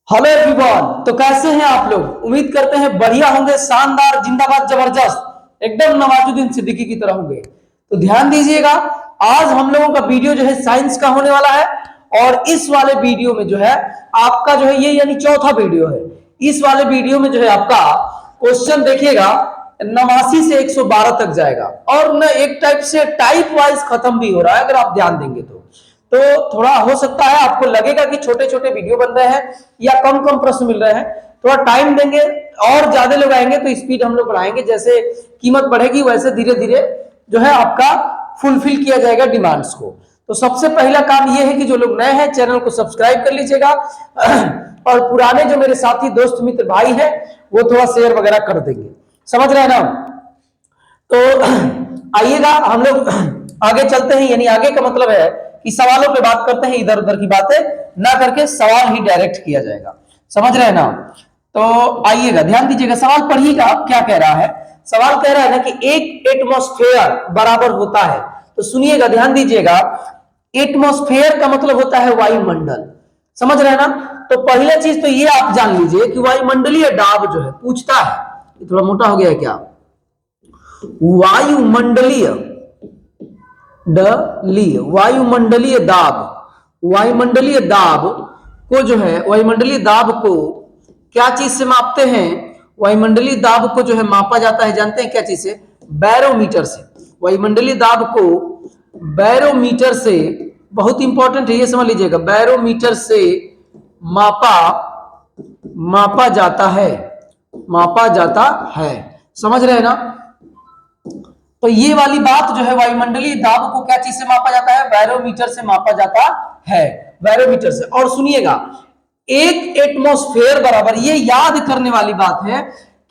Hello everyone. तो कैसे हैं आप लोग? उम्मीद करते हैं बढ़िया होंगे, शानदार, जिंदाबाद, जबरदस्त, एकदम नवाजुद्दीन सिद्दीकी की तरह होंगे। तो ध्यान दीजिएगा, आज हम लोगों का वीडियो जो है साइंस का होने वाला है। और इस वाले वीडियो में जो है आपका जो है ये यानी चौथा वीडियो है। इस वाले वीडियो में जो है आपका क्वेश्चन देखिएगा 89 से 112 तक जाएगा और न एक टाइप से टाइप वाइज खत्म भी हो रहा है अगर आप ध्यान देंगे तो थोड़ा हो सकता है आपको लगेगा कि छोटे छोटे वीडियो बन रहे हैं या कम कम प्रश्न मिल रहे हैं। थोड़ा टाइम देंगे और ज्यादा लोग आएंगे तो स्पीड हम लोग बढ़ाएंगे, जैसे कीमत बढ़ेगी वैसे धीरे धीरे जो है आपका फुलफिल किया जाएगा डिमांड्स को। तो सबसे पहला काम यह है कि जो लोग नए हैं चैनल को सब्सक्राइब कर लीजिएगा और पुराने जो मेरे साथी दोस्त मित्र भाई हैं वो थोड़ा शेयर वगैरह कर देंगे। समझ रहे हैं ना? तो आइएगा हम लोग आगे चलते हैं, यानी आगे का मतलब है कि सवालों पे बात करते हैं, इधर उधर की बातें ना करके सवाल ही डायरेक्ट किया जाएगा। समझ रहे हैं ना? तो आइएगा, ध्यान दीजिएगा, सवाल पढ़िएगा क्या कह रहा है। सवाल कह रहा है ना कि एक एटमॉस्फेयर बराबर होता है, तो सुनिएगा, ध्यान दीजिएगा। एटमॉस्फेयर का मतलब होता है वायुमंडल। समझ रहे हैं ना? तो पहला चीज तो ये आप जान लीजिए कि वायुमंडलीय दाब जो है पूछता है, ये थोड़ा मोटा हो गया है क्या, वायुमंडलीय वायुमंडलीय दाब, वायुमंडलीय दाब को जो है वायुमंडलीय दाब को क्या चीज से मापते हैं? वायुमंडलीय दाब को जो है मापा जाता है, जानते हैं क्या चीज से? बैरोमीटर से। वायुमंडलीय दाब को बैरोमीटर से, बहुत इंपॉर्टेंट है ये समझ लीजिएगा, बैरोमीटर से मापा जाता है, मापा जाता है। समझ रहे हैं ना? तो ये वाली बात जो है वायुमंडलीय दाब को क्या चीज से मापा जाता है? बैरोमीटर से मापा जाता है, बैरोमीटर से। और सुनिएगा, एक एटमॉस्फेयर बराबर, ये याद करने वाली बात है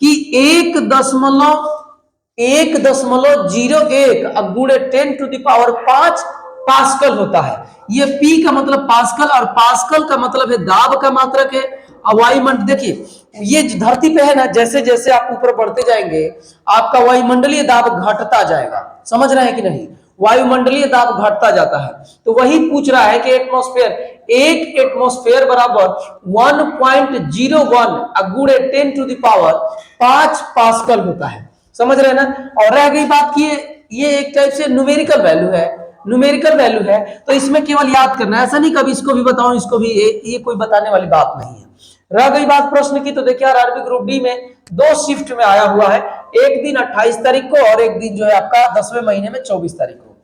कि 1.01 गुणे 10⁵ पास्कल होता है। ये पी का मतलब पास्कल और पास्कल का मतलब है दाब का मात्रक है। वायुमंडल देखिए, ये धरती पे है ना, जैसे जैसे आप ऊपर बढ़ते जाएंगे आपका वायुमंडलीय दाब घटता जाएगा। समझ रहे हैं कि नहीं? वायुमंडलीय दाब घटता जाता है। तो वही पूछ रहा है कि एटमॉस्फेयर, एक एटमॉस्फेयर बराबर 1.01 गुणे 10⁵ पास्कल होता है। समझ रहे हैं ना? और रह गई बात की ये एक टाइप से न्यूमेरिकल वैल्यू है, न्यूमेरिकल वैल्यू है, तो इसमें केवल याद करना है, ऐसा नहीं कभी इसको भी बताऊं इसको भी, ये कोई बताने वाली बात नहीं है। रह गई बात प्रश्न की, तो देखिए आरआरबी ग्रुप डी में 2 शिफ्ट में आया हुआ है, एक दिन 28 तारीख को और एक दिन जो है आपका 10वें महीने में 24 तारीख को।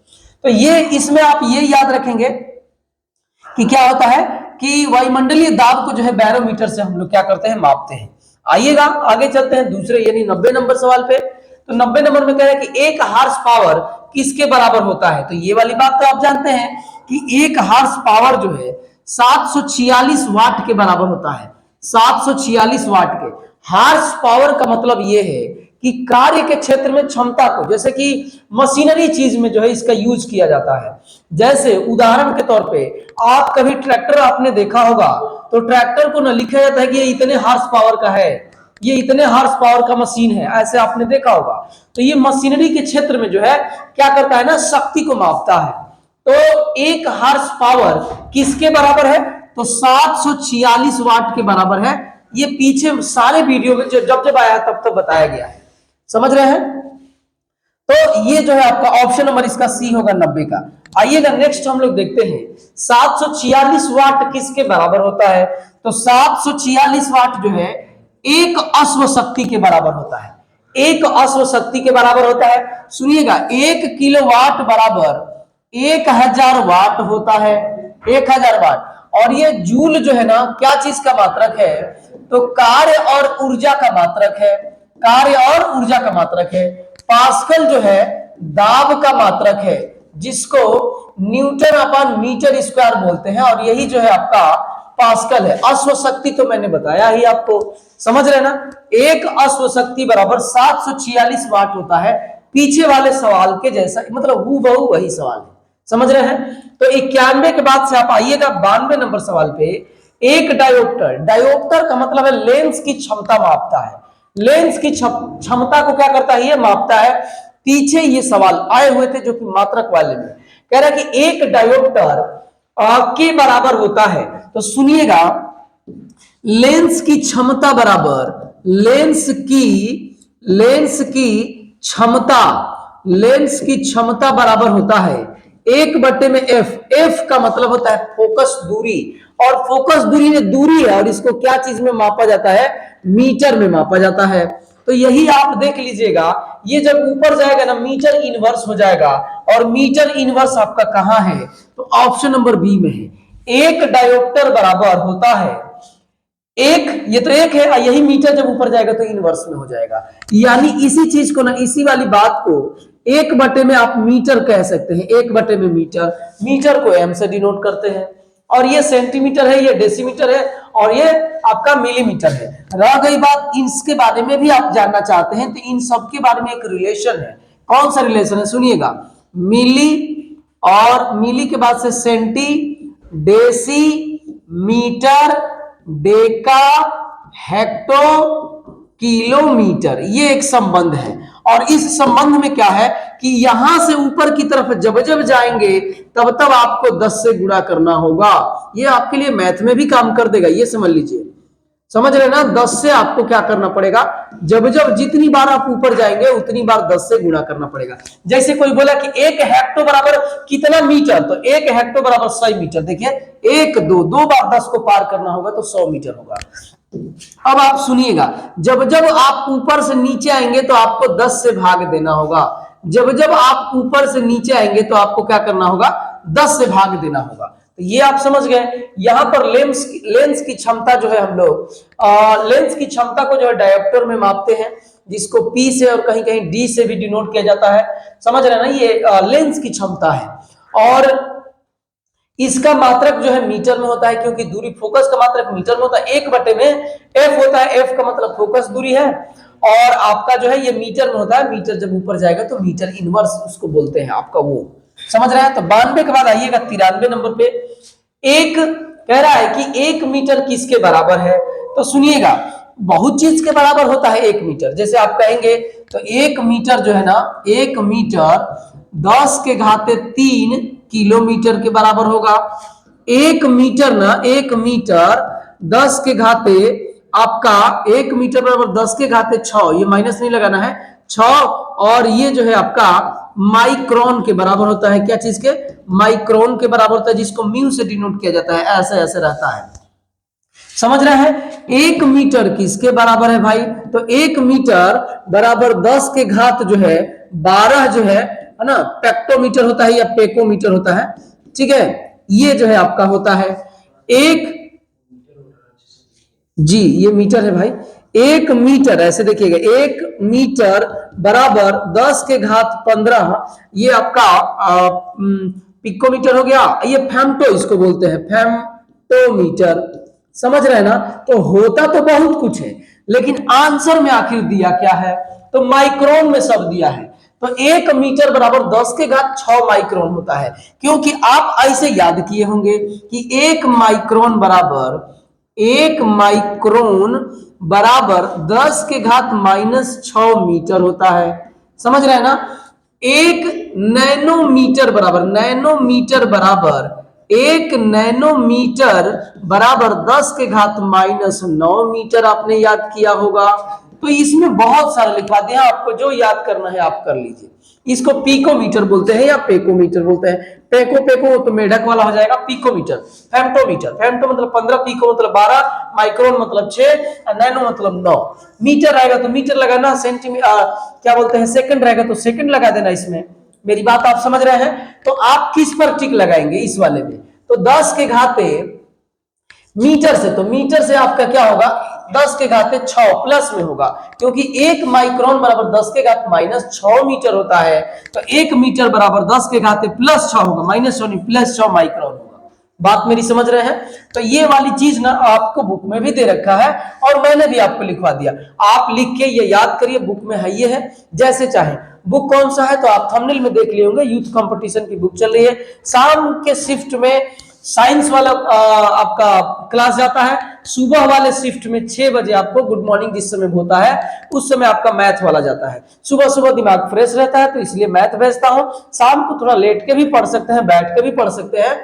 तो ये इसमें आप ये याद रखेंगे कि क्या होता है कि वायुमंडलीय दाब को जो है बैरोमीटर से हम लोग क्या करते हैं? मापते हैं। आइएगा आगे चलते हैं दूसरे यानी 90 नंबर सवाल पे। तो 90 नंबर में कह रहा है कि 1 हार्स पावर किसके बराबर होता है? तो ये वाली बात तो आप जानते हैं कि 1 हार्स पावर जो है 746 वाट के बराबर होता है। 746 वाट के। हार्स पावर का मतलब ये है कि कार्य के क्षेत्र में क्षमता को, जैसे कि मशीनरी चीज में जो है इसका यूज किया जाता है। जैसे उदाहरण के तौर पे आप कभी ट्रैक्टर आपने देखा होगा, तो ट्रैक्टर को ना लिखा जाता है कि ये इतने हार्स पावर का है, ये इतने हार्स पावर का मशीन है, ऐसे आपने देखा होगा। तो ये मशीनरी के क्षेत्र में जो है क्या करता है ना, शक्ति को मापता है। तो 1 हार्स पावर किसके बराबर है? तो 746 वाट के बराबर है। ये पीछे सारे वीडियो में जब जब आया तब तक बताया गया है। समझ रहे हैं? तो ये जो है आपका ऑप्शन नंबर इसका सी होगा 90 का। आइएगा नेक्स्ट हम लोग देखते हैं 746 वाट किसके बराबर होता है? तो 746 वाट जो है एक अश्व शक्ति के बराबर होता है। एक अश्व शक्ति के बराबर होता है। सुनिएगा, 1 किलोवाट बराबर 1000 वाट होता है, 1000 वाट। और ये जूल जो है ना क्या चीज का मात्रक है? तो कार्य और ऊर्जा का मात्रक है, कार्य और ऊर्जा का मात्रक है। पास्कल जो है दाब का मात्रक है, जिसको न्यूटन अपन मीटर स्क्वायर बोलते हैं, और यही जो है आपका पास्कल है। अश्व शक्ति तो मैंने बताया ही आपको। समझ रहे ना? एक अश्व शक्ति बराबर 746 वाट होता है। पीछे वाले सवाल के जैसा, मतलब हूबहू वही सवाल है। समझ रहे हैं? तो 91 के बाद से आप आइएगा 92 नंबर सवाल पे। एक डायोप्टर, डायोप्टर का मतलब है लेंस की क्षमता मापता है। लेंस की क्षमता को क्या करता है? ये मापता है। पीछे ये सवाल आए हुए थे जो कि मात्रक वाले में कह रहा है कि एक डायोप्टर के बराबर होता है। तो सुनिएगा, लेंस की क्षमता बराबर लेंस की क्षमता बराबर होता है 1/f। एफ का मतलब होता है फोकस दूरी, और फोकस दूरी में दूरी है, और इसको क्या चीज में मापा जाता है? मीटर में मापा जाता है। तो यही आप देख लीजिएगा, ये जब ऊपर जाएगा ना मीटर इनवर्स हो जाएगा, और मीटर इनवर्स आपका कहां है? तो ऑप्शन नंबर बी में है। एक डायोप्टर बराबर होता है एक, ये तो एक है, यही मीटर जब ऊपर जाएगा तो इनवर्स में हो जाएगा। यानी इसी चीज को ना, इसी वाली बात को 1/, में आप मीटर कह सकते हैं। 1/, में मीटर को एम से डिनोट करते हैं, और ये सेंटीमीटर है, ये डेसीमीटर है, और ये आपका मिलीमीटर है। रह गई बात इसके बारे में भी आप जानना चाहते हैं, तो इन सब के बारे में एक रिलेशन है। कौन सा रिलेशन है? सुनिएगा, मिली, और मिली के बाद से centi, deci, metre, deca, hecto, kilometre, ये एक संबंध है। और इस संबंध में क्या है कि यहां से ऊपर की तरफ जब जब जाएंगे तब तब आपको 10 से गुणा करना होगा। ये आपके लिए मैथ में भी काम कर देगा, ये समझ लीजिए। समझ रहे ना? 10 से आपको क्या करना पड़ेगा? जब जब जितनी बार आप ऊपर जाएंगे उतनी बार 10 से गुणा करना पड़ेगा। जैसे कोई बोला कि 1 हेक्टो बराबर कितना मीटर, तो 1 हेक्टो बराबर 100 मीटर। देखिए 1 2 2 बार 10 को पार करना होगा तो 100 मीटर होगा। अब आप सुनिएगा, जब जब आप ऊपर से नीचे आएंगे तो आपको 10 से भाग देना होगा। जब जब आप ऊपर से नीचे आएंगे तो आपको क्या करना होगा? 10 से भाग देना होगा। तो ये आप समझ गए। यहां पर लेंस की क्षमता जो है, हम लोग लेंस की क्षमता को जो है डायोप्टर में मापते हैं, जिसको P से और कहीं कहीं D से भी डिनोट किया जाता है। समझ रहे हैं ना? ये लेंस की क्षमता है, और इसका मात्रक जो है मीटर में होता है, क्योंकि दूरी, फोकस का मात्रक मीटर में होता है। 1/, में f होता है, f का मतलब फोकस दूरी है, और आपका जो है ये मीटर में होता है। मीटर जब ऊपर जाएगा तो मीटर इनवर्स उसको बोलते हैं आपका, वो समझ रहे हैं। तो 92 के बाद आइएगा 93 नंबर पे। एक कह रहा है कि 1 मीटर किसके बराबर है? तो सुनिएगा, बहुत चीज के बराबर होता है 1 मीटर। जैसे आप कहेंगे तो 1 मीटर जो है ना, 1 मीटर 10⁻³ किलोमीटर के बराबर होगा। 1 मीटर ना, 1 मीटर 10⁻, आपका 1 मीटर बराबर 10⁻6, ये माइनस नहीं लगाना है, 6, और ये जो है आपका माइक्रोन के बराबर होता है। क्या चीज के? माइक्रोन के बराबर होता है, जिसको म्यू से डिनोट किया जाता है। ऐसे ऐसे रहता है, समझ रहे हैं। 1 मीटर किसके बराबर है भाई? तो 1 मीटर बराबर 10⁻, जो है 12, जो है ना, पेक्टोमीटर होता है या पेकोमीटर होता है। ठीक है, ये जो है आपका होता है एक, जी ये मीटर है भाई। 1 मीटर, ऐसे देखिएगा, 1 मीटर बराबर 10⁻15, ये आपका पिकोमीटर हो गया। ये फेम्टो इसको बोलते हैं, फेम्टोमीटर। समझ रहे हैं ना? तो होता तो बहुत कुछ है, लेकिन आंसर में आखिर दिया क्या है? तो माइक्रोन में सब दिया है। तो 1 मीटर बराबर 10⁻6 माइक्रोन होता है, क्योंकि आप ऐसे याद किए होंगे कि 1 माइक्रोन बराबर 10⁻6 मीटर होता है। समझ रहे हैं ना? 1 नैनोमीटर बराबर 1 नैनोमीटर बराबर 10⁻⁻9 मीटर, आपने याद किया होगा। तो इसमें बहुत सारा लिखवा दिया, आपको जो याद करना है आप कर लीजिए। इसको पीकोमीटर बोलते हैं या पेकोमीटर बोलते हैं। पेको तो मेढक वाला हो जाएगा, पिकोमीटर। फेम्टो मतलब 15, पिको मतलब 12, माइक्रोन मतलब 6, नैनो मतलब 9। मीटर आएगा तो मीटर लगाना, सेंटीमीटर क्या बोलते हैं, सेकंड रहेगा तो सेकंड लगा देना। इसमें मेरी बात आप समझ रहे हैं? तो आप किस पर टिक लगाएंगे इस वाले में? तो 10⁻, मीटर से, तो मीटर से आपका क्या होगा? 10⁻6 प्लस में होगा, क्योंकि 1 माइक्रोन बराबर 10⁻⁻6 मीटर होता है। तो 1 मीटर बराबर 10⁻+6 होगा, -6 नहीं, +6 माइक्रोन होगा। बात मेरी समझ रहे हैं? तो ये वाली चीज ना आपको बुक में भी दे रखा है, और मैंने भी आपको लिखवा दिया। आप लिख के ये याद करिए, बुक में है, ये है, जैसे चाहे। बुक कौन सा है तो आप थंबनेल में देख लिए होंगे, यूथ कंपटीशन की बुक चल रही है। शाम के शिफ्ट में साइंस वाला आपका क्लास जाता है, सुबह वाले शिफ्ट में 6 बजे आपको गुड मॉर्निंग जिस समय होता है उस समय आपका मैथ वाला जाता है। सुबह सुबह दिमाग फ्रेश रहता है, तो इसलिए मैथ भेजता हूं। शाम को थोड़ा लेट के भी पढ़ सकते हैं, बैठ के भी पढ़ सकते हैं।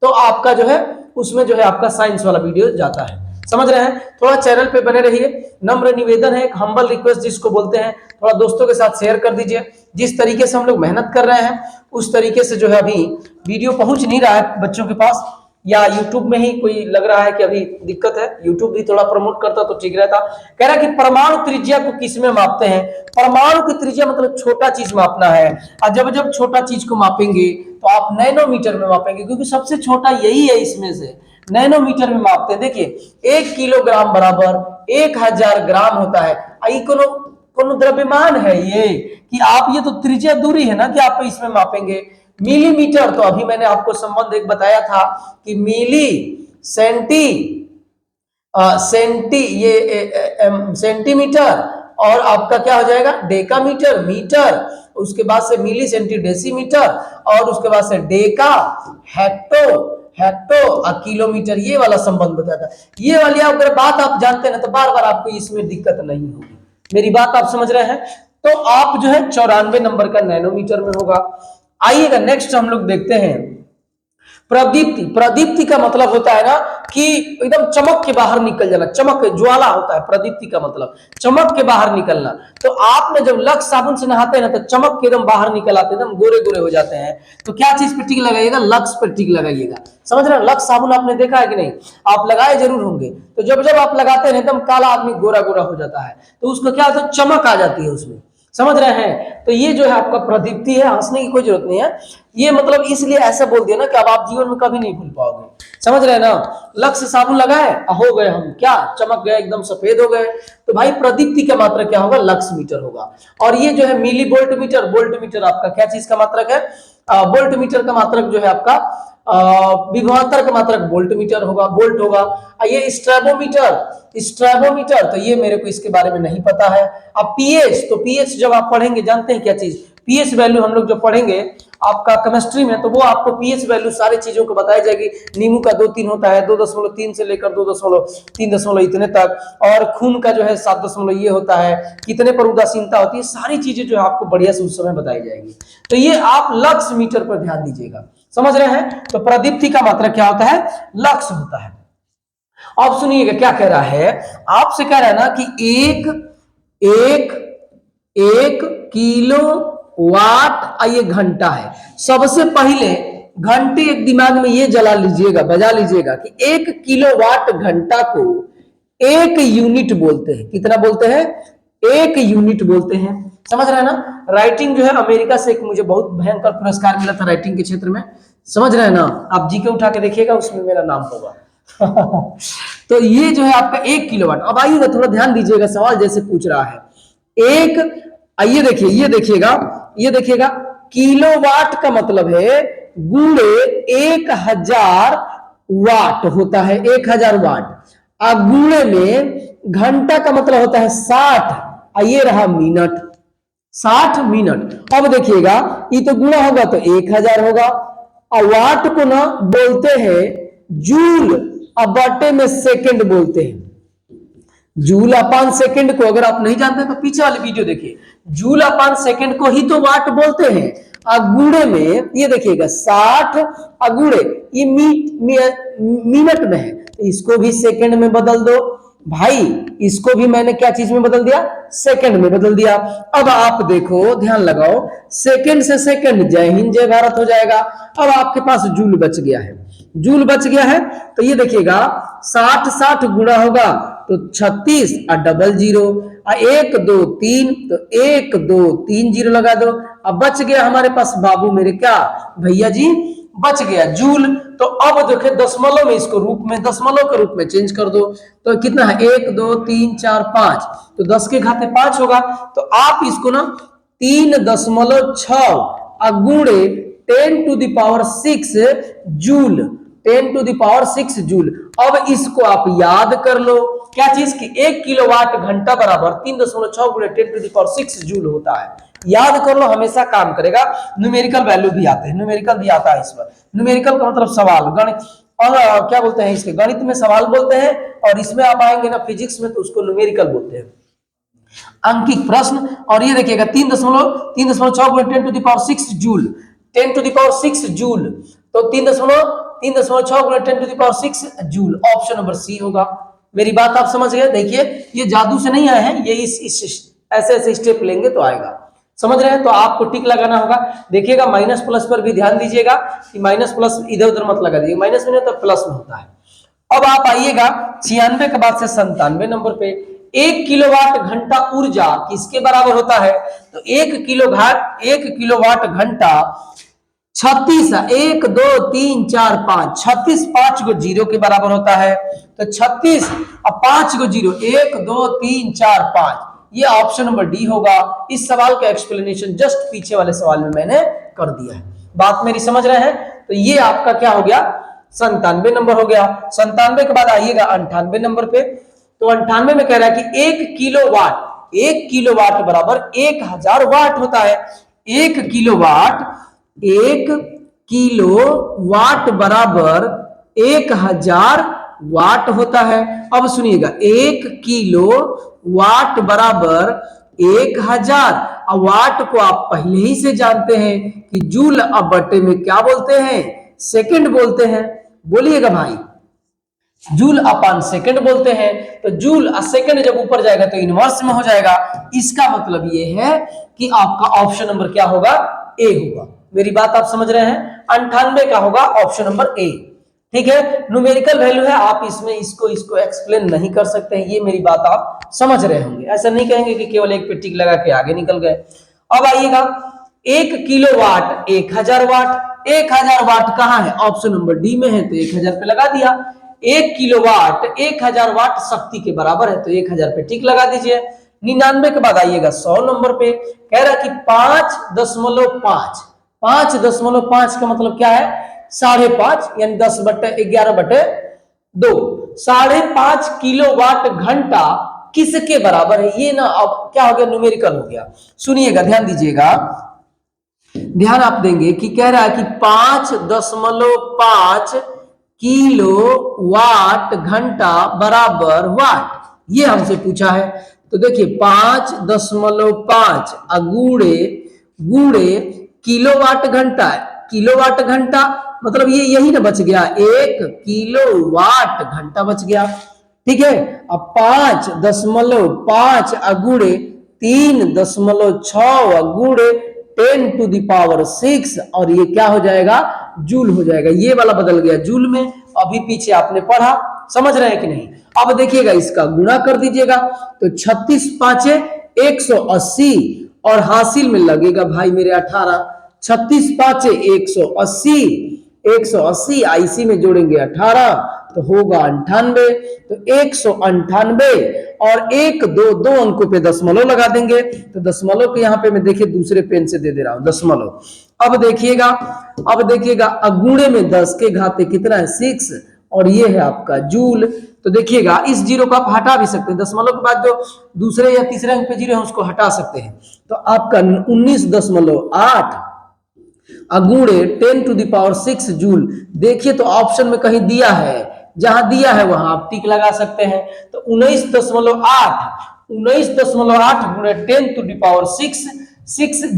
तो आपका जो है उसमें जो है आपका साइंस वाला वीडियो जाता है। समझ रहे हैं? थोड़ा चैनल पे बने रहिए, नम्र निवेदन है, एक हम्बल रिक्वेस्ट जिसको बोलते हैं, थोड़ा दोस्तों के साथ शेयर कर दीजिए। जिस तरीके से हम लोग मेहनत कर रहे हैं उस तरीके से जो है अभी वीडियो पहुंच नहीं रहा है बच्चों के पास, या यूट्यूब में ही कोई लग रहा है कि अभी दिक्कत है, यूट्यूब भी थोड़ा प्रमोट करता तो ठीक रहता। कह रहा है कि परमाणु त्रिज्या को किस में मापते हैं? परमाणु की त्रिज्या मतलब छोटा चीज मापना है, और जब जब छोटा चीज को मापेंगे तो आप नैनोमीटर में मापेंगे, क्योंकि सबसे छोटा यही है इसमें से, नैनोमीटर में मापते हैं। देखिए 1 किलोग्राम बराबर 1000 ग्राम होता है। कोनो कोनो द्रव्यमान है ये कि आप, ये तो त्रिज्या दूरी है ना कि आप इसमें मापेंगे। मिलीमीटर तो अभी मैंने आपको संबंध एक बताया था कि मिली सेंटी सेंटीमीटर, और आपका क्या हो जाएगा डेकामीटर मीटर, उसके बाद से मिली सेंटी डेसीमीटर, और उसके बाद से डेका हेक्टो और किलोमीटर, ये वाला संबंध बताया था। ये वाली अगर बात आप जानते हैं ना तो बार बार आपको इसमें दिक्कत नहीं होगी। मेरी बात आप समझ रहे हैं? तो आप जो है 94 नंबर का नैनोमीटर में होगा। आइएगा नेक्स्ट हम लोग देखते हैं प्रदीप्ति। प्रदीप्ति का मतलब होता है ना कि एकदम चमक के बाहर निकल जाना, चमक ज्वाला होता है प्रदीप्ति का मतलब, चमक के बाहर निकलना। तो आप में जब लक्स साबुन से नहाते हैं ना तो चमक के एकदम बाहर निकल आते हैं, एकदम गोरे गोरे हो जाते हैं। तो क्या चीज पे टिक लगाइएगा? लक्स पे टिक लगाइएगा। समझ रहे हैं? लक्स साबुन आपने देखा है कि नहीं? आप लगाए जरूर होंगे। तो जब जब आप लगाते हैं एकदम काला आदमी गोरा गोरा हो जाता है, तो उसको क्या होता है? चमक आ जाती है उसमें। समझ रहे हैं? तो ये जो है आपका प्रदीप्ति है, हंसने की कोई जरूरत नहीं है। ये मतलब इसलिए ऐसा बोल दिया ना कि अब आप जीवन में कभी नहीं भूल पाओगे। समझ रहे हैं ना? लक्स साबुन लगाए हो गए हम क्या, चमक गए, एकदम सफेद हो गए। तो भाई प्रदीप्ति का मात्रक क्या होगा? लक्स मीटर होगा। और ये जो है milli volt metre, volt metre आपका क्या चीज का मात्रक है? वोल्ट मीटर का मात्रक जो है आपका विभवांतर का मात्रक वोल्ट मीटर होगा, वोल्ट होगा। ये स्ट्रैबोमीटर तो ये मेरे को इसके बारे में नहीं पता है। अब पीएच, तो पीएच जब आप पढ़ेंगे, जानते हैं क्या चीज पीएच वैल्यू हम लोग जब पढ़ेंगे आपका केमिस्ट्री में, तो वो आपको पीएच वैल्यू सारी चीजों को बताई जाएगी। नींबू का 2.3 होता है, 2.3 से लेकर 2.3 इतने तक, और खून का जो है 7 ये होता है, कितने पर उदासीनता होती है, सारी चीजें जो है आपको बढ़िया से उस समय बताई जाएगी। तो ये आप लक्स मीटर पर ध्यान दीजिएगा। समझ रहे हैं? तो प्रदीप्ति का मात्रक क्या होता है? लक्स होता है। अब सुनिएगा क्या कह रहा है, आपसे कह रहा है ना कि एक किलो वाट ये घंटा है। सबसे पहले घंटे एक दिमाग में ये जला लीजिएगा, बजा लीजिएगा कि 1 किलोवाट घंटा को 1 यूनिट बोलते हैं। कितना बोलते हैं? 1 यूनिट बोलते हैं। समझ रहे हैं ना? राइटिंग जो है अमेरिका से एक मुझे बहुत भयंकर पुरस्कार मिला था राइटिंग के क्षेत्र में। समझ रहे हैं ना? आप जीके उठा के देखिएगा, उसमें मेरा नाम होगा। तो ये जो है आपका 1 किलोवाट। अब आइएगा थोड़ा ध्यान दीजिएगा, सवाल जैसे पूछ रहा है ये देखिए, ये देखिएगा किलोवाट का मतलब है गुणे 1000 वाट होता है, 1000 वाट। अब गुणे में घंटा का मतलब होता है 60, ये रहा मिनट, 60 मिनट। अब देखिएगा ये तो गुणा होगा तो 1000 होगा, और वाट को ना बोलते हैं जूल, और बटे में सेकंड बोलते हैं। जूल अपान सेकंड को अगर आप नहीं जानते तो पीछे वाली वीडियो देखिए। जूल अपान सेकंड को ही तो वाट बोलते हैं। अगुड़े में ये देखिएगा 60 अगुड़े ये मिनट में है, तो इसको भी सेकंड में बदल दो भाई। इसको भी मैंने क्या चीज में बदल दिया? सेकंड में बदल दिया। अब आप देखो, ध्यान लगाओ, सेकंड से सेकंड जय हिंद जय भारत हो जाएगा। अब आपके पास जूल बच गया है, जूल बच गया है। तो ये देखिएगा 60 गुणा होगा तो 36 और डबल 0, 1 2 3, तो 1 2 3 0 लगा दो। अब बच गया हमारे पास बाबू मेरे क्या भैया जी, बच गया जूल। तो अब देखिए दशमलव में इसको दशमलव के रूप में चेंज कर दो, तो कितना है? 1 2 3 4 5, तो 10 के घाते 5 होगा। तो आप इसको ना 3.6 गुणे 10⁶ जूल, 10⁶ जूल। अब इसको आप याद कर लो, क्या चीज की 1 किलोवाट घंटा बराबर 3.6 गुणे 10⁶ जूल होता है। याद कर लो, हमेशा काम करेगा। न्यूमेरिकल वैल्यू भी आते हैं, न्यूमेरिकल भी आता है इस पर। न्यूमेरिकल का मतलब सवाल, गणित, और क्या बोलते हैं इसके, गणित में सवाल बोलते हैं, और इसमें आप आएंगे ना फिजिक्स में तो उसको न्यूमेरिकल बोलते हैं, अंकित प्रश्न। और ये देखिएगा 3.6 गुणे 10⁶ जूल, 10⁶ जूल, तो 3.6 गुणे 10⁶ जूल। ऑप्शन नंबर सी होगा। मेरी बात आप समझ गए। देखिए ये जादू से नहीं आए हैं, ये इस ऐसे ऐसे स्टेप लेंगे तो आएगा। समझ रहे हैं? तो आपको टिक लगाना होगा। देखिएगा माइनस प्लस पर भी ध्यान दीजिएगा कि माइनस प्लस इधर उधर मत लगा दीजिए, माइनस में नहीं तो प्लस में होता है। अब आप आइएगा 96 के बाद से 97 नंबर पे। 1 किलोवाट घंटा ऊर्जा किसके बराबर होता है? तो 1 किलोवाट घंटा 36 1 2 3 4 5 36 5 को जीरो के बराबर होता है। तो 36 अब 5 को जीरो 1 2 3 4 5, ये ऑप्शन नंबर डी होगा। इस सवाल का एक्सप्लेनेशन जस्ट पीछे वाले सवाल में मैंने कर दिया है। बात मेरी समझ रहे हैं? तो ये आपका क्या हो गया? 97 नंबर हो गया। 97 के बाद आइएगा 98 नंबर पे। तो 98 में कह रहा है कि 1 किलोवाट बराबर 1000 वाट होता है। 1 किलोवाट बराबर 1000 वाट होता है। अब सुनिएगा 1 किलोवाट बराबर 1000। अब वाट को आप पहले ही से जानते हैं कि जूल अब बटे में क्या बोलते हैं? सेकंड बोलते हैं। बोलिएगा भाई, जूल अपॉन सेकंड बोलते हैं। तो जूल और सेकंड जब ऊपर जाएगा तो इनवर्स में हो जाएगा। इसका मतलब ये है कि आपका ऑप्शन नंबर क्या होगा? ए होगा। मेरी बात आप समझ रहे हैं? 98 का होगा ऑप्शन नंबर ए। ठीक है, न्यूमेरिकल वैल्यू है, आप इसमें इसको एक्सप्लेन नहीं कर सकते हैं। ये मेरी बात आप समझ रहे होंगे। ऐसा नहीं कहेंगे कि केवल एक पे टिक लगा के आगे निकल गए। अब आइएगा 1 किलोवाट 1000 वाट। 1000 वाट कहाँ है? ऑप्शन नंबर डी में है, तो 1000 पे लगा दिया। 1 किलोवाट 1000 वाट शक्ति के बराबर है, तो 1000 पे टिक लगा दीजिए। 99 के बाद आइएगा 100 नंबर पे। कह रहा कि 5.5 5.5 का मतलब क्या है? 5.5 यानी 10/11/2। 5.5 किलोवाट घंटा किसके बराबर है? ये ना अब क्या हो गया? न्यूमेरिकल हो गया। सुनिएगा, ध्यान दीजिएगा, ध्यान आप देंगे कि कह रहा है कि 5.5 किलोवाट घंटा बराबर वाट, ये हमसे पूछा है। तो देखिए 5.5 गुणे किलोवाट घंटा है। किलोवाट घंटा मतलब ये यही ना बच गया, 1 किलोवाट घंटा बच गया। ठीक है, अब 5.5 गुणे 3.6 गुणे 10⁶, और ये क्या हो जाएगा? जूल हो जाएगा। ये वाला बदल गया जूल में। अभी पीछे आपने पढ़ा, समझ रहे हैं कि नहीं? अब देखिएगा इसका गुणा कर दीजिएगा। तो 36 5 180 और हासिल में लगेगा भाई मेरे 18। 36 5 180, 180 आईसी में जोड़ेंगे 18 तो होगा 98। तो 198 और 1 2 2 अंकों पे दशमलव लगा देंगे। तो दशमलव के यहाँ पे मैं देखिए दूसरे पेन से दे दे रहा हूं दशमलव। अब देखिएगा अगुणे में 10 के घाते कितना है? 6, और ये है आपका जूल। तो देखिएगा इस जीरो को आप हटा भी सकते हैं, दशमलव के बाद जो दूसरे या तीसरे अंक पे जीरो है उसको हटा सकते हैं। तो आपका 19.8 अगुणे 10⁶ जूल। देखिए तो ऑप्शन में कहीं दिया है, जहां दिया है वहां आप टिक लगा सकते हैं। तो 19.8 गुणे 10⁶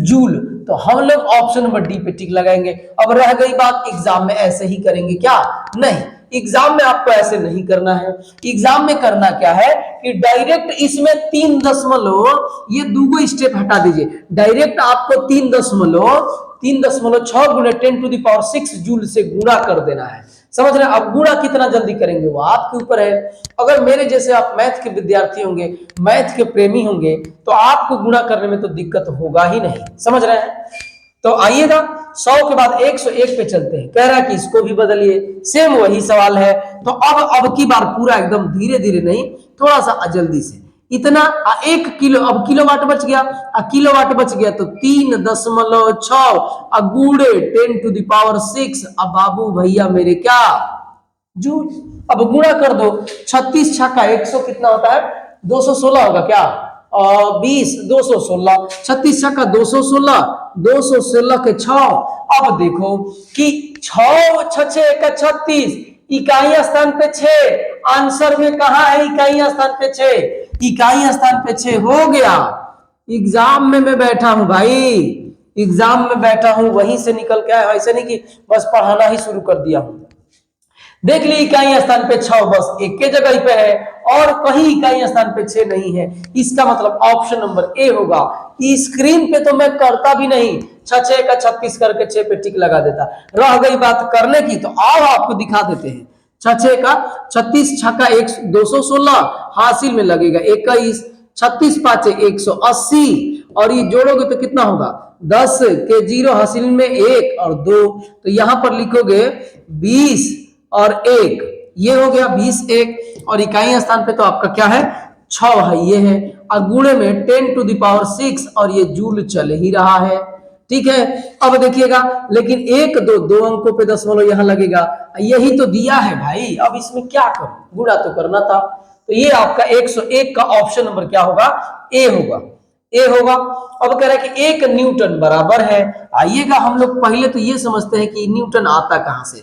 जूल। तो हम लोग ऑप्शन नंबर डी पे टिक लगाएंगे। अब रह गई बात, एग्जाम में ऐसे ही करेंगे क्या? नहीं, एग्जाम में आपको ऐसे नहीं करना है। एग्जाम में करना क्या है कि डायरेक्ट इसमें 3 ये दूगो स्टेप हटा दीजिए। डायरेक्ट आपको 3.6 गुणे 10⁶ जूल से गुणा कर देना है। समझ रहे हैं? अब गुणा कितना जल्दी करेंगे वो आपके ऊपर है। अगर मेरे जैसे आप मैथ के विद्यार्थी होंगे, मैथ के प्रेमी होंगे, तो आपको गुणा करने में तो दिक्कत होगा ही नहीं। समझ रहे हैं? तो आइएगा 100 के बाद 101 पे चलते हैं। कह रहा है कि इसको भी बदलिए, सेम वही सवाल है। तो अब की बार पूरा एकदम धीरे धीरे नहीं, थोड़ा सा जल्दी से। इतना 1 किलो, अब किलोवाट बच गया, किलोवाट बच गया तो 3.6 गुणे 10⁶। अब बाबू भैया मेरे क्या? जूल। अब गुणा कर दो, 36 छक्का 100 कितना होता है? 216 होगा क्या? 20 216, 36 छक्का 216, 216 के 6। अब देखो कि 6 6 का 36, इकाई स्थान पे 6, आंसर में कहा है इकाई स्थान पे 6? इकाई स्थान पे 6 हो गया। एग्जाम में मैं बैठा हूं भाई, एग्जाम में बैठा हूं, वहीं से निकल के आया। ऐसे नहीं कि बस पढ़ाना ही शुरू कर दिया हूं। देख ली इकाई स्थान पे 6 बस एक के जगह पे है और कहीं इकाई स्थान पे 6 नहीं है। इसका मतलब ऑप्शन नंबर ए होगा। स्क्रीन पे तो मैं करता भी नहीं, 6 का 36 करके 6 पे टिक लगा देता। रह गई बात करने की, तो आओ आपको दिखा देते हैं। 6 का 36, 6 का 216 हासिल में लगेगा 21, 36 5 180 और ये जोड़ोगे तो कितना होगा 10 के 0 हासिल में 1 और 2, तो यहां पर लिखोगे 20 और 1, ये हो गया 20 1 और इकाई स्थान पे तो आपका क्या है 6 है, ये है और गुणे में 10 टू द पावर 6 और ये जूल चल ही रहा है। ठीक है, अब देखिएगा लेकिन 1 2 अंकों पे दशमलव यहां लगेगा, यही तो दिया है भाई, अब इसमें क्या करूं, गुणा तो करना था। तो ये आपका 101 का ऑप्शन नंबर क्या होगा ए होगा, ए होगा। अब कह रहा है कि 1 न्यूटन बराबर है, आइएगा हम लोग पहले तो ये समझते हैं कि न्यूटन आता कहां से।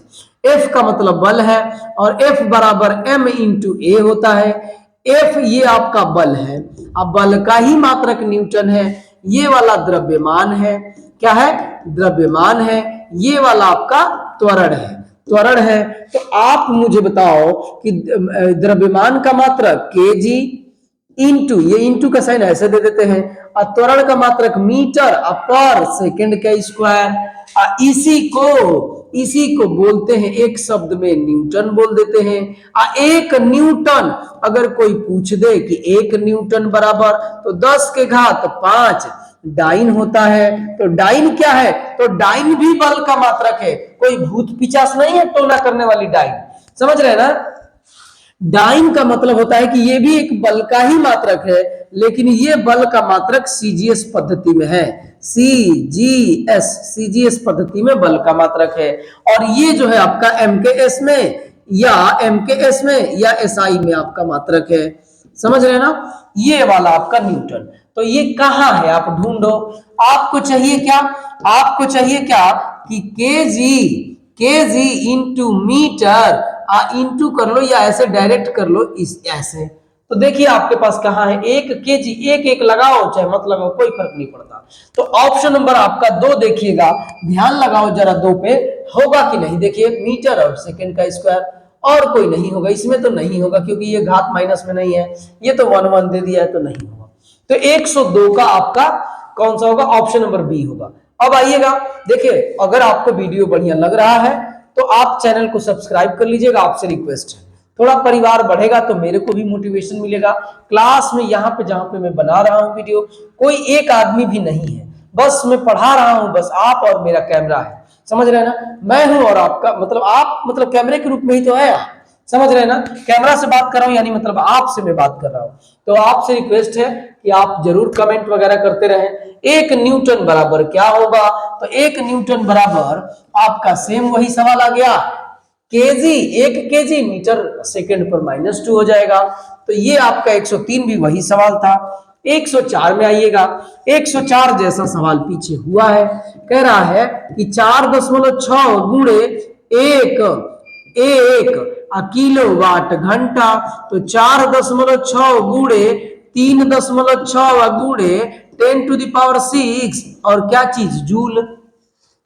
F का मतलब बल है और F बराबर m इंटू ए होता है। F ये आपका बल है, अब बल का ही मात्रक न्यूटन है। ये वाला द्रव्यमान है, क्या है द्रव्यमान है, ये वाला आपका त्वरण है, त्वरण है। तो आप मुझे बताओ कि द्रव्यमान का मात्रक केजी इंटू, ये इंटू का साइन ऐसे दे देते हैं, और त्वरण का मात्रक मीटर पर सेकंड का स्क्वायर, इसी को बोलते हैं एक शब्द में न्यूटन बोल देते हैं। एक न्यूटन अगर कोई पूछ दे कि 1 न्यूटन बराबर तो 10 के घात 5 डाइन होता है। तो डाइन क्या है, तो डाइन भी बल का मात्रक है, कोई भूत पिचास नहीं है टोना करने वाली डाइन, समझ रहे हैं ना। डाइन का मतलब होता है कि ये भी एक बल का ही मात्रक है, लेकिन ये बल का मात्रक सीजीएस पद्धति में है, सीजीएस पद्धति में बल का मात्रक है। और ये जो है आपका एमकेएस में या एसआई में आपका मात्रक है, समझ रहे हैं ना। ये वाला आपका न्यूटन, तो ये कहां है आप ढूंढो। आपको चाहिए क्या, आपको चाहिए क्या कि केजी इंटू मीटर इंटू कर लो या ऐसे डायरेक्ट कर लो, इस ऐसे। तो देखिए आपके पास कहां है 1 केजी, एक लगाओ चाहे मत लगाओ कोई फर्क नहीं पड़ता। तो ऑप्शन नंबर आपका 2 देखिएगा, ध्यान लगाओ जरा 2 पे होगा कि नहीं। देखिए मीटर और सेकंड का स्क्वायर, और कोई नहीं होगा इसमें, तो नहीं होगा क्योंकि ये घात माइनस में नहीं है, ये तो 1 1 दे दिया है तो नहीं होगा। तो 102 का आपका कौन सा होगा, ऑप्शन नंबर बी होगा। अब आइएगा देखिए, अगर आपको वीडियो बढ़िया लग रहा है तो आप चैनल को सब्सक्राइब कर लीजिएगा, आपसे रिक्वेस्ट है। थोड़ा परिवार बढ़ेगा तो मेरे को भी मोटिवेशन मिलेगा। क्लास में यहाँ पे जहां पे मैं बना रहा हूँ वीडियो, कोई एक आदमी भी नहीं है, बस मैं पढ़ा रहा हूँ, बस आप और मेरा कैमरा है, समझ रहे हैं ना। मैं हूं और आपका मतलब आप मतलब कैमरे के रूप में ही तो है, समझ रहे हैं ना। कैमरा से बात कर रहा हूं यानी मतलब आपसे मैं बात कर रहा हूं। तो आपसे रिक्वेस्ट है कि आप जरूर कमेंट वगैरह करते रहें। 1 न्यूटन बराबर क्या होगा, तो 1 न्यूटन बराबर आपका सेम वही सवाल आ गया, केजी 1 केजी मीटर सेकंड पर -2 हो जाएगा। तो ये आपका 103 भी वही सवाल था। 104 में आइएगा, 104 जैसा सवाल पीछे हुआ है, कह रहा है कि 4.6 गुणे 1 किलोवाट घंटा। तो 4.6 गुणे 3.6 गुणे 10 टू द पावर 6 और क्या चीज जूल,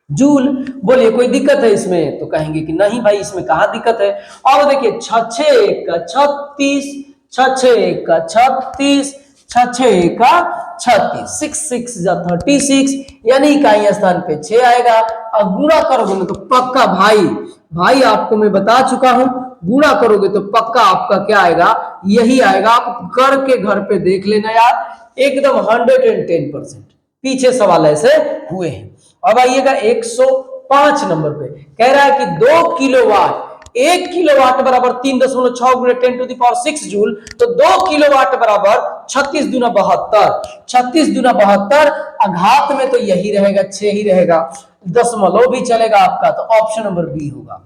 जूल। बोलिए कोई दिक्कत है इसमें, तो कहेंगे कि नहीं भाई इसमें कहां दिक्कत है। और देखिए 6 का 36, 6 का 36, 6 का 36, 6 जा 36 यानी इकाई स्थान पे 6 आएगा। और गुणा करोगे तो पक्का भाई आपको मैं बता चुका हूं, गुणा करोगे तो पक्का आपका क्या आएगा, यही आएगा। आप करके घर पे देख लेना यार, एकदम 110%। पीछे सवाल ऐसे हुए हैं। अब आइएगा 105 नंबर पे, कह रहा है कि 2 किलोवाट, 1 किलोवाट बराबर 3.6 गुणे 10 टू द पावर 6 जूल। तो 2 किलोवाट बराबर 36 दूना 72, 36 दूना 72, घात में तो यही रहेगा 6 ही रहेगा, दशमलव भी चलेगा आपका। तो ऑप्शन नंबर बी होगा,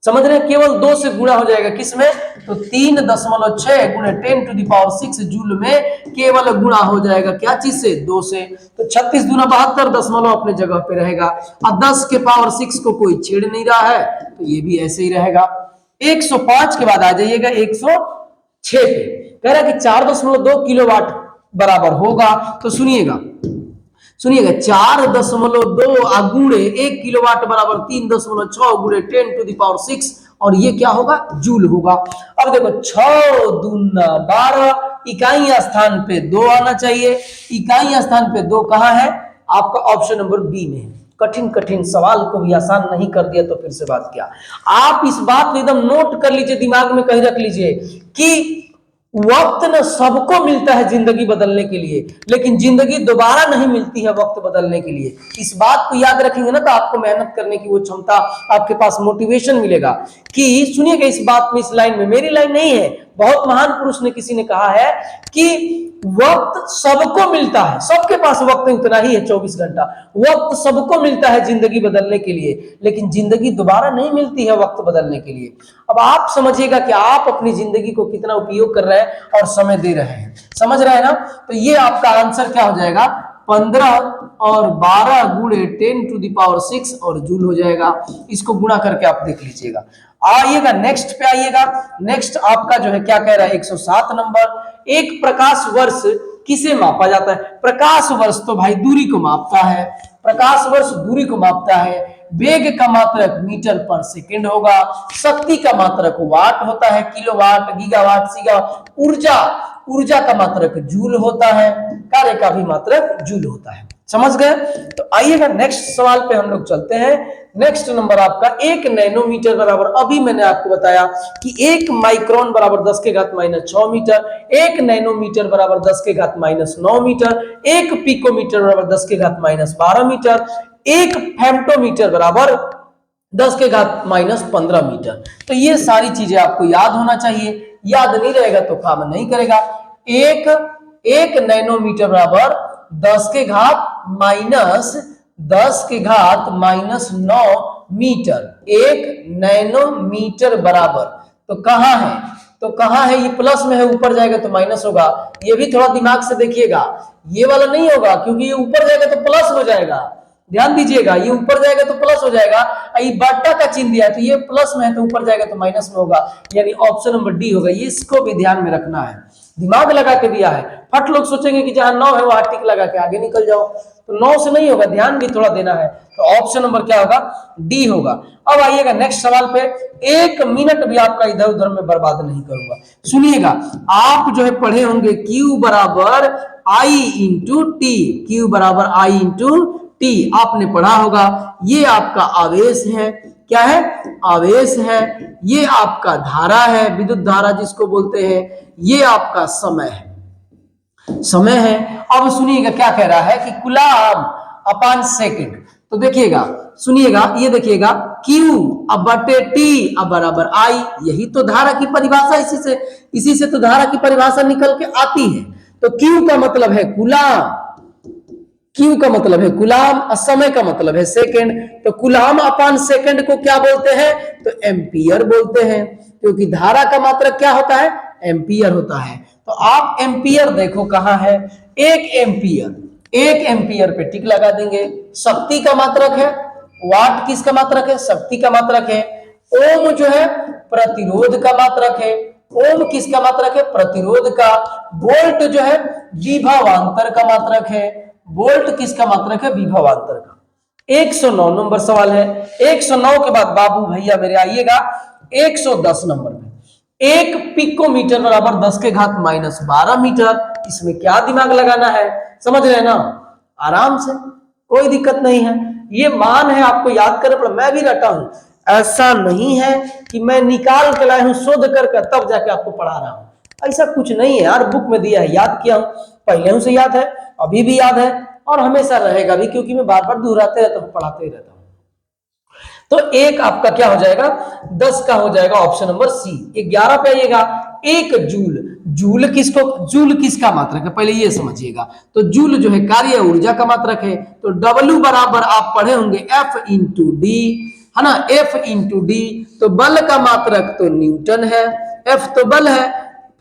समझ रहे हैं। केवल 2 से गुणा हो जाएगा किसमें, तो 3.6 गुणे 10 टू द पावर 6 जूल में केवल गुणा हो जाएगा क्या चीज से, 2 से। तो 36 दूना 72, दशमलव अपने जगह पे रहेगा। और 10 के पावर 6 को कोई छेड़ नहीं रहा है तो ये भी ऐसे ही रहेगा। 105 के बाद आ जाइएगा 106 पे, कह रहा है कि 4.2 किलोवाट बराबर होगा। तो सुनिएगा 4.2 गुणे 1 किलोवाट बराबर 3.6 गुणे 10 टू द पावर 6 और ये क्या होगा, जूल होगा। अब देखो 6 दूना 12, इकाई स्थान पे 2 आना चाहिए। इकाई स्थान पे 2 कहाँ है, आपका ऑप्शन नंबर बी में है। कठिन कठिन सवाल को भी आसान नहीं कर दिया तो फिर से बात क्या। आप इस बात को एकदम नोट कर लीजिए, दिमाग में कहीं रख लीजिए कि वक्त न सबको मिलता है जिंदगी बदलने के लिए, लेकिन जिंदगी दोबारा नहीं मिलती है वक्त बदलने के लिए। इस बात को याद रखेंगे ना तो आपको मेहनत करने की वो क्षमता, आपके पास मोटिवेशन मिलेगा। कि सुनिएगा इस बात में, इस लाइन में, मेरी लाइन नहीं है, बहुत महान पुरुष ने किसी ने कहा है कि वक्त सबको मिलता है, सबके पास वक्त उतना ही है 24 घंटा, वक्त सबको मिलता है जिंदगी बदलने के लिए, लेकिन जिंदगी दोबारा नहीं मिलती है वक्त बदलने के लिए। अब आप समझिएगा कि आप अपनी जिंदगी को कितना उपयोग कर रहे हैं और समय दे रहे हैं, समझ रहे हैं ना। तो ये आपका आंसर क्या हो जाएगा, 15 और 12 गुणे 10⁶ और जूल हो जाएगा। इसको गुणा करके आप देख लीजिएगा। आइएगा नेक्स्ट पे, आइएगा नेक्स्ट आपका जो है क्या कह रहा है, 107 नंबर। एक प्रकाश वर्ष किसे मापा जाता है। प्रकाश वर्ष तो भाई दूरी को मापता है, प्रकाश वर्ष दूरी को मापता है। वेग का मात्रक मीटर पर सेकंड होगा। शक्ति का मात्रक वाट होता है, किलोवाट, गीगावाट, सीगावाट। ऊर्जा का मात्रक जूल होता है। कार्य का भी मात्रक जूल होता है। समझ गए। तो आइएगा नेक्स्ट सवाल पे हम लोग चलते हैं। नेक्स्ट नंबर आपका 1 नैनोमीटर बराबर, अभी मैंने आपको बताया कि 1 माइक्रोन बराबर 10⁻⁶ मीटर, 1 नैनोमीटर बराबर 10⁻⁹ मीटर, 1 पिकोमीटर बराबर 10⁻12 मीटर, 1 फेम्टोमीटर बराबर 10⁻15 मीटर। तो ये सारी चीजें आपको याद होना चाहिए, याद नहीं रहेगा तो काम नहीं करेगा। एक नैनोमीटर बराबर 10⁻⁻⁹ मीटर। 1 नैनोमीटर बराबर, तो कहां है, तो कहां है, ये प्लस में है, ऊपर जाएगा तो माइनस होगा। ये भी थोड़ा दिमाग से देखिएगा, ये वाला नहीं होगा क्योंकि ये ऊपर जाएगा तो प्लस हो जाएगा। ध्यान दीजिएगा, ये ऊपर जाएगा तो प्लस हो जाएगा, ये बट्टा का चिन्ह दिया है तो ये प्लस में है तो ऊपर जाएगा तो माइनस में होगा, यानी ऑप्शन नंबर डी होगा। ये इसको भी ध्यान में रखना है, दिमाग लगा के दिया है। फट लोग सोचेंगे कि जहां 9 है वहां टिक लगा के आगे निकल जाओ, तो 9 से नहीं होगा, ध्यान भी थोड़ा देना है। तो ऑप्शन नंबर क्या होगा, डी होगा। अब आइएगा नेक्स्ट सवाल पे। 1 मिनट भी आपका इधर उधर में बर्बाद नहीं करूंगा, सुनिएगा। आप जो है पढ़े होंगे Q बराबर I इंटू टी, Q बराबर I इंटू टी, आपने पढ़ा होगा। ये आपका आवेश है, क्या है, आवेश है। ये आपका धारा है, विद्युत धारा जिसको बोलते हैं। ये आपका समय है, समय है। अब सुनिएगा क्या कह रहा है कि कूलम अपॉन सेकंड। तो देखिएगा, सुनिएगा, ये देखिएगा Q अब बटे T अब बराबर I, यही तो धारा की परिभाषा, इसी से तो धारा की परिभाषा निकल के आती है। तो Q का मतलब है कूलम, Q का मतलब है कूलम, समय का मतलब है सेकंड। तो कूलम अपॉन सेकंड को क्या बोलते हैं, तो एम्पियर बोलते हैं, क्योंकि धारा का मात्रक क्या होता है, एम्पियर होता है। तो आप एम्पियर देखो कहां है, 1 एम्पियर पे टिक लगा देंगे। शक्ति का मात्रक है, वाट किसका मात्रक है, शक्ति का मात्रक है। ओम जो है प्रतिरोध का मात्रक है, ओम किसका मात्रक है, प्रतिरोध का। वोल्ट जो है विभवांतर का मात्रक है, वोल्ट किसका मात्रक है, विभवांतर का। 109 नंबर सवाल है। 109 के बाद बाबू भैया मेरे आइएगा 110 नंबर में। 1 पिकोमीटर बराबर 10⁻12 मीटर। इसमें क्या दिमाग लगाना है, समझ रहे हैं ना, आराम से, कोई दिक्कत नहीं है। ये मान है, आपको याद करना पड़ा, मैं भी रटा हूं, ऐसा नहीं है कि मैं निकाल के लाया हूं शोध करके तब जाके आपको पढ़ा रहा हूं, ऐसा कुछ नहीं है यार। बुक में दिया है, याद किया हूं, पहले से याद है, अभी भी याद है और हमेशा रहेगा भी, क्योंकि मैं बार बार दोहराते रहता हूं, पढ़ाते ही रहता हूं। तो 1 आपका क्या हो जाएगा, 10 का हो जाएगा ऑप्शन नंबर सी। 11 पे आइएगा। 1 जूल, जूल किसका मात्रक है, पहले ये समझिएगा। तो जूल जो है कार्य ऊर्जा का मात्रक है। तो W बराबर आप पढ़े होंगे F इंटू डी, है ना, F इंटू डी। तो बल का मात्रक तो न्यूटन है, F तो बल है,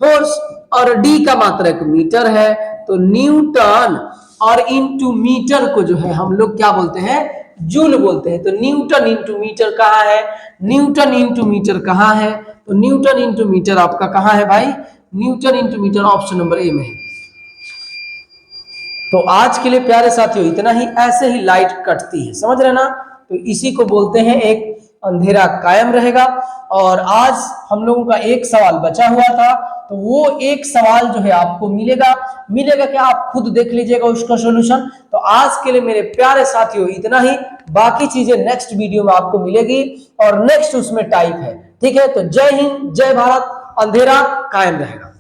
फोर्स, और D का मात्रक मीटर है। तो न्यूटन और इंटू मीटर को जो है हम लोग क्या बोलते हैं, जूल बोलते हैं। तो न्यूटन इंटू मीटर कहाँ है, न्यूटन इंटू मीटर कहाँ है, तो न्यूटन इंटू मीटर आपका कहाँ है भाई, newton into metre option number A में है। तो आज के लिए प्यारे साथियों इतना ही, ऐसे ही लाइट कटती है, समझ रहे ना। तो इसी को बोलते हैं एक अंधेरा कायम रहेगा। और आज हम लोगों का एक सवाल बचा हुआ था, तो वो एक सवाल जो है आपको मिलेगा क्या, आप खुद देख लीजिएगा उसका सॉल्यूशन। तो आज के लिए मेरे प्यारे साथियों इतना ही, बाकी चीजें नेक्स्ट वीडियो में आपको मिलेगी और नेक्स्ट उसमें टाइप है। ठीक है, तो जय हिंद, जय भारत, अंधेरा कायम रहेगा।